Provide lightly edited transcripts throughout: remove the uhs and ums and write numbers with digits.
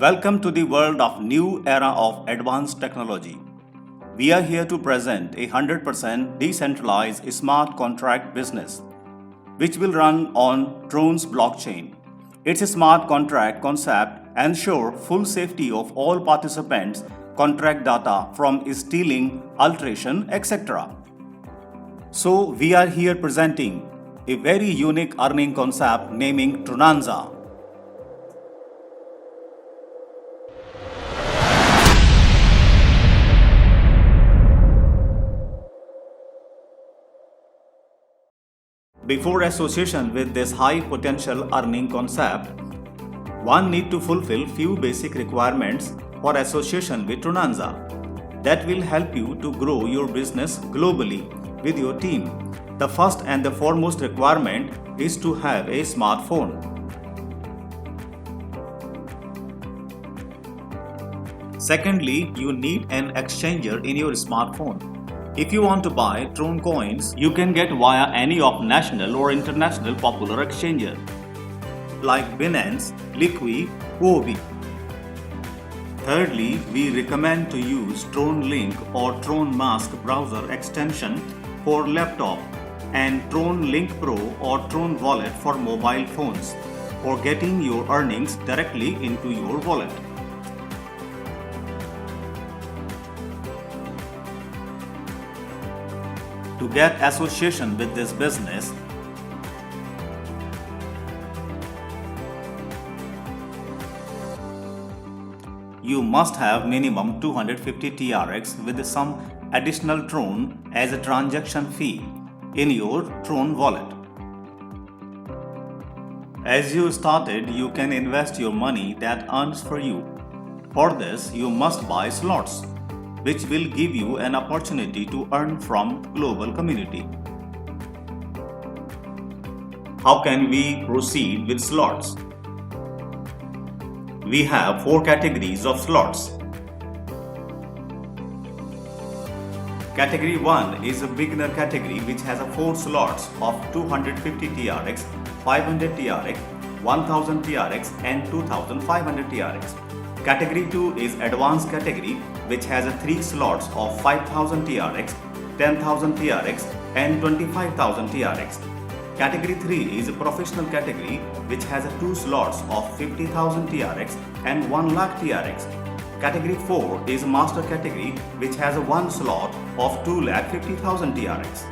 Welcome to the world of new era of advanced technology. We are here to present a 100% decentralized smart contract business which will run on Trone's blockchain. Its smart contract concept ensure full safety of all participants' contract data from stealing, alteration, etc. So we are here presenting a very unique earning concept naming Tronanza. Before association with this high potential earning concept, one need to fulfill few basic requirements for association with Tronanza that will help you to grow your business globally with your team. The first and the foremost requirement is to have a smartphone. Secondly, you need an exchanger in your smartphone. If you want to buy Tron coins, you can get via any of national or international popular exchanger like Binance, Liqui, Huobi. Thirdly, we recommend to use Tron Link or Tron Mask browser extension for laptop and Tron Link Pro or Tron Wallet for mobile phones for getting your earnings directly into your wallet. To get association with this business, you must have minimum 250 TRX with some additional Tron as a transaction fee in your Tron wallet. As you started, you can invest your money that earns for you. For this, you must buy slots, which will give you an opportunity to earn from global community. How can we proceed with slots? We have 4 categories of slots. Category 1 is a beginner category which has 4 slots of 250 TRX, 500 TRX, 1000 TRX and 2500 TRX. Category 2 is advanced category which has 3 slots of 5000 TRX, 10,000 TRX and 25,000 TRX. Category 3 is a professional category which has 2 slots of 50,000 TRX and 1 lakh TRX. Category 4 is master category which has 1 slot of 2,50,000 TRX.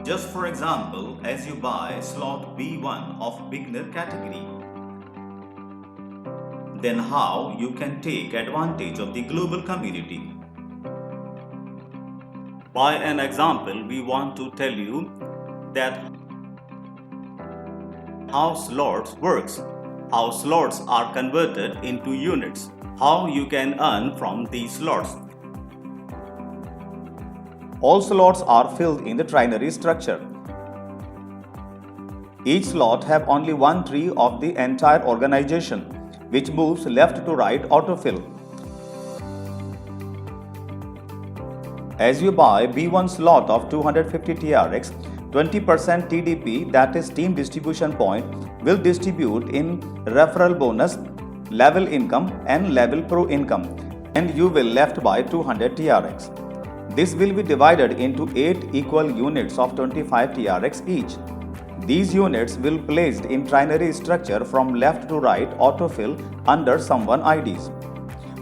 Just for example, as you buy slot B1 of beginner category, then how you can take advantage of the global community. By an example, we want to tell you that how slots works, how slots are converted into units, how you can earn from these slots. All slots are filled in the trinary structure. Each slot have only one tree of the entire organization, which moves left to right autofill. As you buy B1 slot of 250 TRX, 20% TDP, that is team distribution point, will distribute in referral bonus, level income and level pro income, and you will left by 200 TRX. This will be divided into 8 equal units of 25 TRX each. These units will be placed in trinary structure from left to right autofill under someone IDs.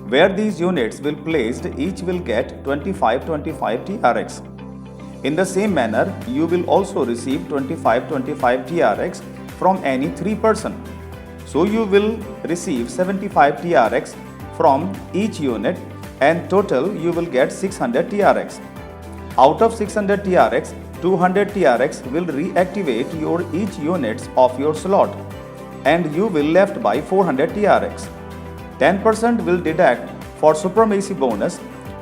Where these units will be placed, each will get 25 TRX. In the same manner, you will also receive 25 TRX from any 3 person. So you will receive 75 TRX from each unit and total you will get 600 TRX. Out of 600 TRX, 200 TRX will reactivate your each units of your slot and you will left by 400 TRX. 10% will deduct for supremacy bonus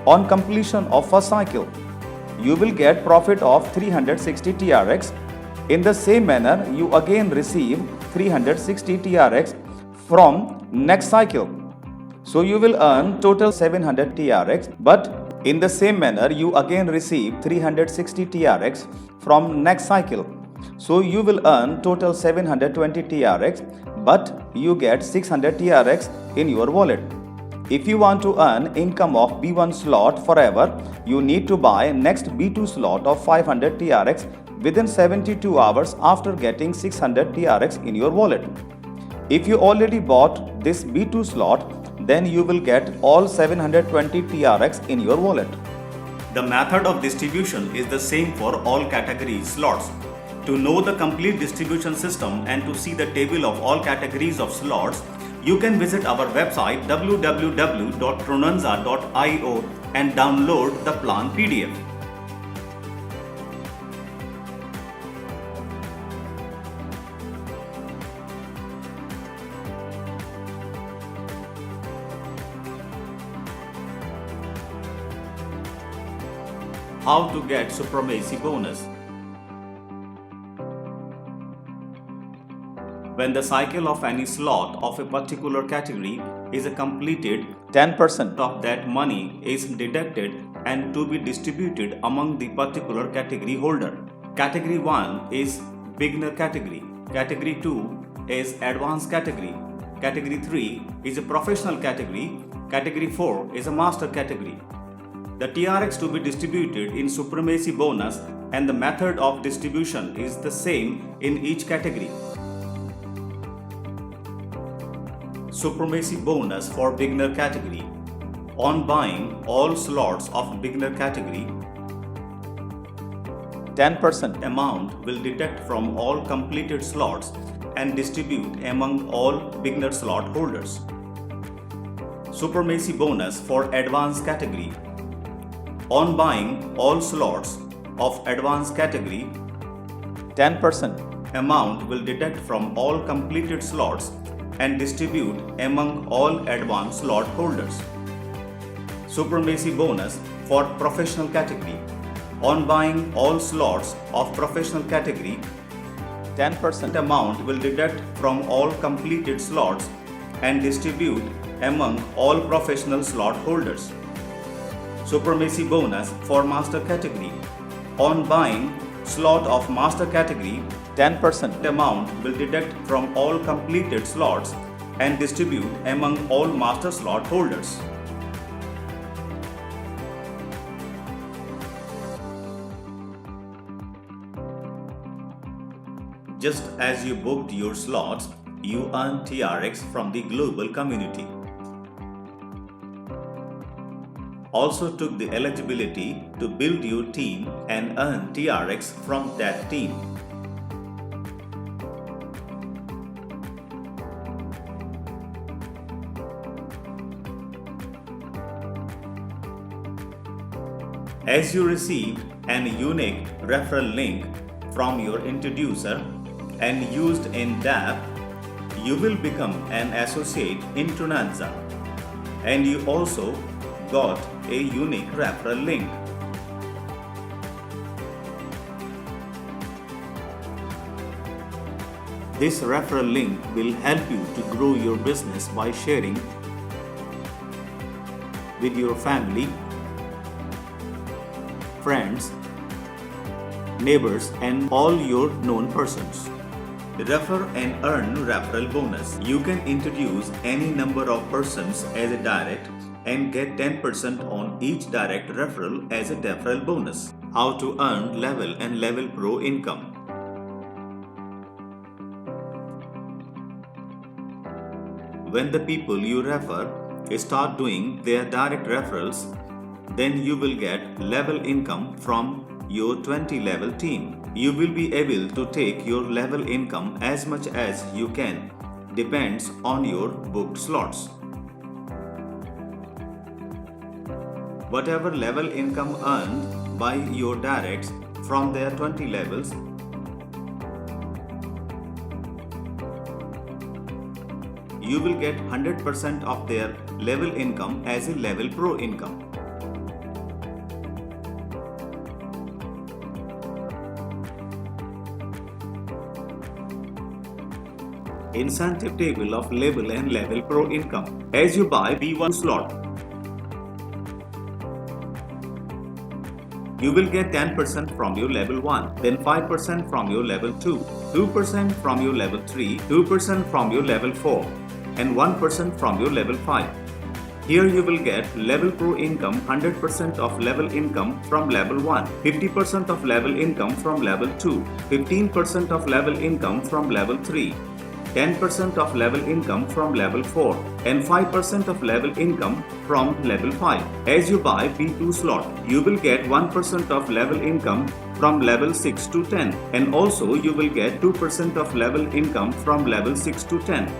on completion of first cycle. You will get profit of 360 TRX. In the same manner, you again receive 360 TRX from next cycle. So you will earn total 700 TRX, but in the same manner you again receive 360 TRX from next cycle. So you will earn total 720 TRX, but you get 600 TRX in your wallet. If you want to earn income of B1 slot forever, you need to buy next B2 slot of 500 TRX within 72 hours after getting 600 TRX in your wallet. If you already bought this B2 slot, then you will get all 720 TRX in your wallet. The method of distribution is the same for all category slots. To know the complete distribution system and to see the table of all categories of slots, you can visit our website www.pronunza.io and download the plan PDF. How to get supremacy bonus? When the cycle of any slot of a particular category is completed, 10% of that money is deducted and to be distributed among the particular category holder. Category 1 is beginner category. Category 2 is advanced category. Category 3 is a professional category. Category 4 is a master category. The TRX to be distributed in supremacy bonus and the method of distribution is the same in each category. Supremacy bonus for beginner category. On buying all slots of beginner category, 10% amount will deduct from all completed slots and distribute among all beginner slot holders. Supremacy bonus for advanced category. On buying all slots of advanced category, 10% amount will deduct from all completed slots and distribute among all advanced slot holders. Supremacy bonus for professional category. On buying all slots of professional category, 10% amount will deduct from all completed slots and distribute among all professional slot holders. Supremacy bonus for master category. On buying slot of master category, 10% amount will deduct from all completed slots and distribute among all master slot holders. Just as you booked your slots, you earn TRX from the global community. Also took the eligibility to build your team and earn TRX from that team. As you received an unique referral link from your introducer and used in DAP, you will become an associate in Pronunza, and you also got a unique referral link. This referral link will help you to grow your business by sharing with your family, friends, neighbors, and all your known persons. Refer and earn referral bonus. You can introduce any number of persons as a direct and get 10% on each direct referral as a referral bonus. How to earn Level and Level Pro income. When the people you refer start doing their direct referrals, then you will get level income from your 20 level team. You will be able to take your level income as much as you can, depends on your booked slots. Whatever level income earned by your directs from their 20 levels, you will get 100% of their level income as a Level Pro income. Incentive table of Level and Level Pro income. As you buy B1 slot, you will get 10% from your level 1, then 5% from your level 2, 2% from your level 3, 2% from your level 4, and 1% from your level 5. Here you will get level pro income 100% of level income from level 1, 50% of level income from level 2, 15% of level income from level 3, 10% of level income from level 4, and 5% of level income from level 5. As you buy B2 slot, you will get 1% of level income from level 6 to 10, and also you will get 2% of level income from level 6 to 10.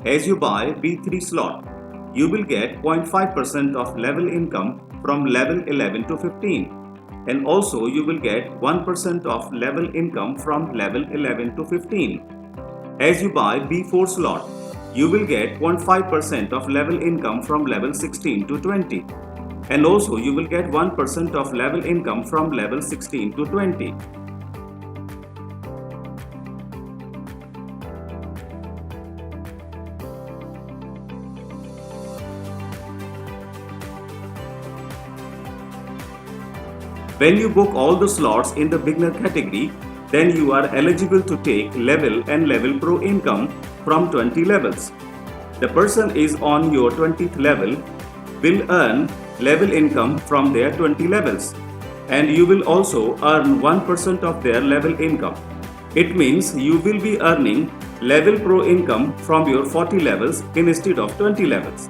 As you buy B3 slot, you will get 0.5% of level income from level 11 to 15, and also you will get 1% of level income from level 11 to 15. As you buy B4 slot, you will get 0.5% of level income from level 16 to 20, and also you will get 1% of level income from level 16 to 20. When you book all the slots in the beginner category, then you are eligible to take level and level pro income from 20 levels. The person is on your 20th level will earn level income from their 20 levels, and you will also earn 1% of their level income. It means you will be earning level pro income from your 40 levels instead of 20 levels.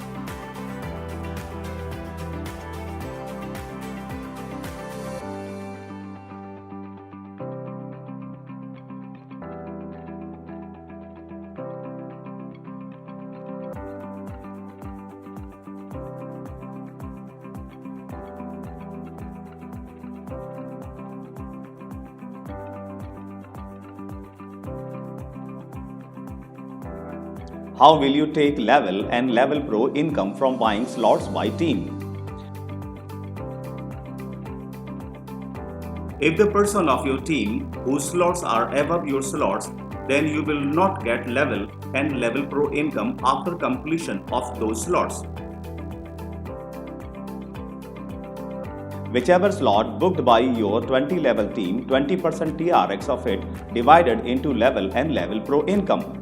How will you take level and level pro income from buying slots by team? If the person of your team whose slots are above your slots, then you will not get level and level pro income after completion of those slots. Whichever slot booked by your 20 level team, 20% TRX of it divided into level and level pro income.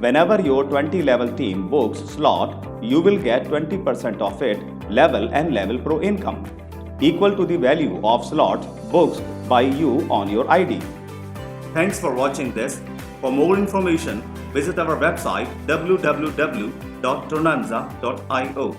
Whenever your 20 level team books slot, you will get 20% of it level and level pro income, equal to the value of slots booked by you on your ID. Thanks for watching this. For more information, visit our website www.tonanza.io.